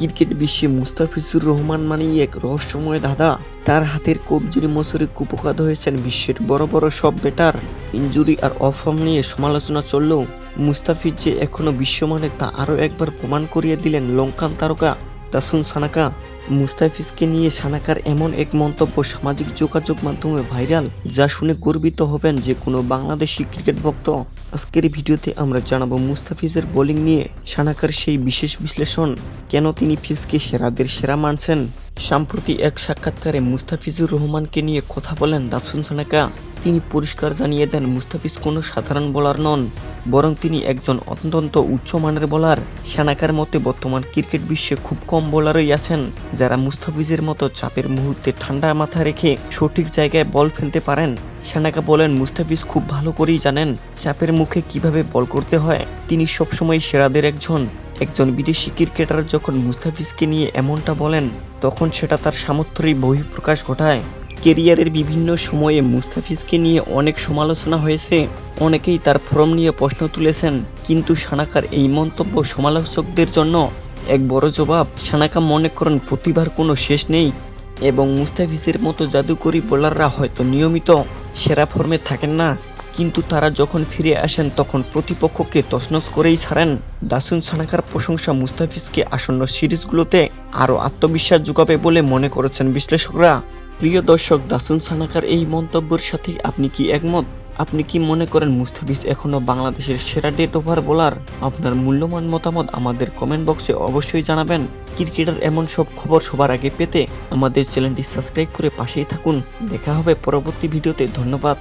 Cricket বিশ্বে মুস্তাফিজুর রহমান মানেই এক রহস্যময় ধাঁধা। তার হাতের কবজির মোচড়ে কুপোকাত হয়েছেন বিশ্বের বড় বড় সব ব্যাটার। ইনজুরি আর অফ ফর্ম নিয়ে সমালোচনা চললেও মুস্তাফিজ যে এখনো বিশ্বমানের তা আরও একবার প্রমাণ করিয়ে দিলেন লঙ্কান তারকা দাসুন সানাকা। মুস্তাফিজকে নিয়ে সানাকার এমন এক মন্তব্য সামাজিক যোগাযোগ মাধ্যমে ভাইরাল, যা শুনে গর্বিত হবেন যে কোনো বাংলাদেশি ক্রিকেট ভক্ত। আজকের ভিডিওতে আমরা জানাবো মুস্তাফিজের বোলিং নিয়ে সানাকার সেই বিশেষ বিশ্লেষণ, কেন তিনি ফিজকে সেরাদের সেরা মানছেন। সম্প্রতি এক সাক্ষাৎকারে মুস্তাফিজুর রহমানকে নিয়ে কথা বলেন দাসুন সানাকা। তিনি পরিষ্কার জানিয়ে দেন মুস্তাফিজ কোনো সাধারণ বোলার নন, বরং তিনি একজন অত্যন্ত উচ্চমানের বোলার। সানাকার মতে বর্তমান ক্রিকেট বিশ্বে খুব কম বোলারই আছেন যারা মুস্তাফিজের মতো চাপের মুহূর্তে ঠান্ডা মাথা রেখে সঠিক জায়গায় বল ফেলতে পারেন। সানাকা বলেন মুস্তাফিজ খুব ভালো করেই জানেন চাপের মুখে কিভাবে বল করতে হয়। তিনি সবসময় সেরাদের একজন বিদেশি ক্রিকেটার যখন মুস্তাফিজকে নিয়ে এমনটা বলেন, তখন সেটা তার সামর্থ্যেরই বহিঃপ্রকাশ ঘটায়। কেরিয়ারের বিভিন্ন সময়ে মুস্তাফিজকে নিয়ে অনেক সমালোচনা হয়েছে, অনেকেই তার ফর্ম নিয়ে প্রশ্ন তুলেছেন, কিন্তু সানাকার এই মন্তব্য সমালোচকদের জন্য এক বড় জবাব। সানাকা মনে করেন প্রতিভার কোনো শেষ নেই এবং মুস্তাফিজের মতো জাদুকরী বোলাররা হয়তো নিয়মিত সেরা ফর্মে থাকেন না, কিন্তু তারা যখন ফিরে আসেন তখন প্রতিপক্ষকে তছনছ করেই ছাড়েন। দাসুন সানাকার প্রশংসা মুস্তাফিজকে আসন্ন সিরিজগুলোতে আরও আত্মবিশ্বাস যোগাবে বলে মনে করেছেন বিশ্লেষকরা। প্রিয় দর্শক, দাসুন সানাকার এই মন্তব্যের সাথে আপনি কি একমত? আপনি কি মনে করেন মুস্তাফিজ এখনো বাংলাদেশের সেরা ডেট ওভার বোলার? আপনার মূল্যবান মতামত আমাদের কমেন্ট বক্সে অবশ্যই জানাবেন। ক্রিকেটের এমন সব খবর সবার আগে পেতে আমাদের চ্যানেলটি সাবস্ক্রাইব করে পাশেই থাকুন। দেখা হবে পরবর্তী ভিডিওতে। ধন্যবাদ।